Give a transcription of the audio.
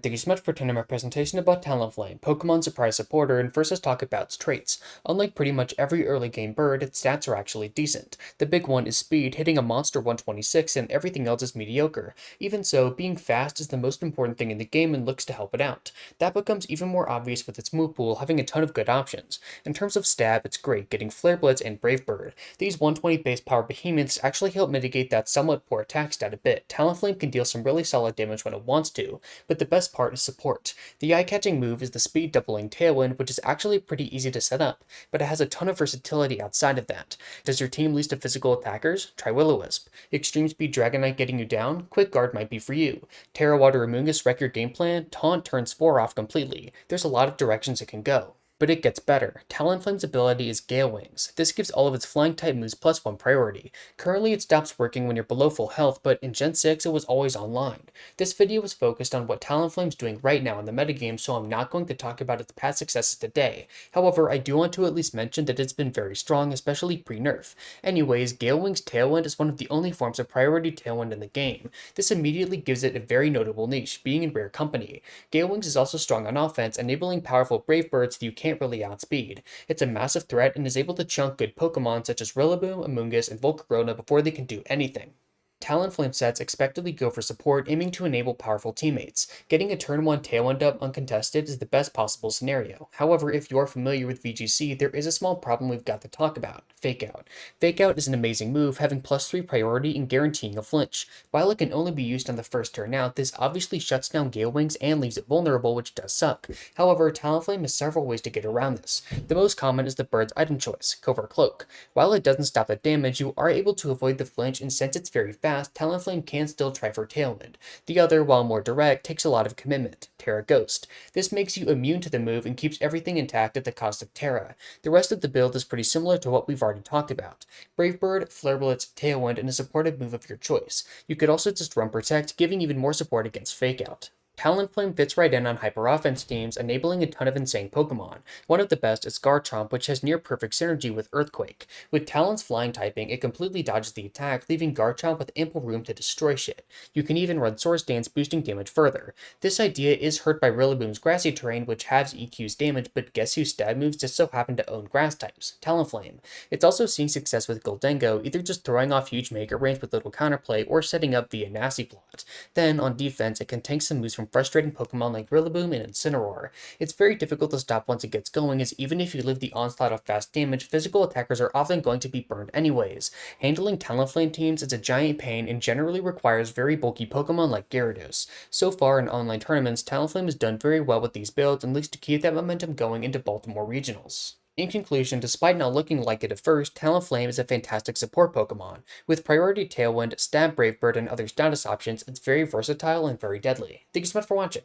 Thank you so much for attending my presentation about Talonflame, Pokemon's surprise supporter, and first let's talk about its traits. Unlike pretty much every early game bird, its stats are actually decent. The big one is speed, hitting a monster 126, and everything else is mediocre. Even so, being fast is the most important thing in the game and looks to help it out. That becomes even more obvious with its move pool having a ton of good options. In terms of stab, it's great, getting Flare Blitz and Brave Bird. These 120 base power behemoths actually help mitigate that somewhat poor attack stat a bit. Talonflame can deal some really solid damage when it wants to, but the best part is support. The eye-catching move is the speed doubling Tailwind, which is actually pretty easy to set up, but it has a ton of versatility outside of that. Does your team lose to physical attackers? Try Will-O-Wisp. Extreme Speed Dragonite getting you down? Quick Guard might be for you. Terra Water Amoonguss wreck your game plan? Taunt turns 4 off completely. There's a lot of directions it can go. But it gets better. Talonflame's ability is Gale Wings. This gives all of its flying type moves +1 priority. Currently it stops working when you're below full health, but in Gen 6 it was always online. This video was focused on what Talonflame's doing right now in the metagame, so I'm not going to talk about its past successes today. However, I do want to at least mention that it's been very strong, especially pre-nerf. Anyways, Gale Wings Tailwind is one of the only forms of priority Tailwind in the game. This immediately gives it a very notable niche, being in rare company. Gale Wings is also strong on offense, enabling powerful Brave Birds that you can't really outspeed. It's a massive threat and is able to chunk good Pokemon such as Rillaboom, Amoonguss, and Volcarona before they can do anything. Talonflame sets expectedly go for support, aiming to enable powerful teammates. Getting a turn 1 Tailwind up uncontested is the best possible scenario. However, if you're familiar with VGC, there is a small problem we've got to talk about: Fake Out. Fake Out is an amazing move, having +3 priority and guaranteeing a flinch. While it can only be used on the first turn out, this obviously shuts down Gale Wings and leaves it vulnerable, which does suck. However, Talonflame has several ways to get around this. The most common is the bird's item choice, Covert Cloak. While it doesn't stop the damage, you are able to avoid the flinch, and since it's very fast, Talonflame can still try for Tailwind. The other, while more direct, takes a lot of commitment, Terra Ghost. This makes you immune to the move and keeps everything intact at the cost of Terra. The rest of the build is pretty similar to what we've already talked about: Brave Bird, Flare Blitz, Tailwind, and a supportive move of your choice. You could also just run Protect, giving even more support against Fake Out. Talonflame fits right in on hyper offense teams, enabling a ton of insane Pokemon. One of the best is Garchomp, which has near perfect synergy with Earthquake. With Talon's flying typing, it completely dodges the attack, leaving Garchomp with ample room to destroy shit. You can even run Swords Dance, boosting damage further. This idea is hurt by Rillaboom's grassy terrain, which halves EQ's damage, but guess whose stab moves just so happen to own grass types? Talonflame. It's also seeing success with Gholdengo, either just throwing off huge Mega Range with little counterplay, or setting up via Nasty Plot. Then, on defense, it can tank some moves from frustrating Pokemon like Rillaboom and Incineroar. It's very difficult to stop once it gets going, as even if you live the onslaught of fast damage, physical attackers are often going to be burned anyways. Handling Talonflame teams is a giant pain and generally requires very bulky Pokemon like Gyarados. So far in online tournaments, Talonflame has done very well with these builds and looks to keep that momentum going into Baltimore regionals. In conclusion, despite not looking like it at first, Talonflame is a fantastic support Pokemon. With priority Tailwind, Stab, Brave Bird, and other status options, it's very versatile and very deadly. Thank you so much for watching.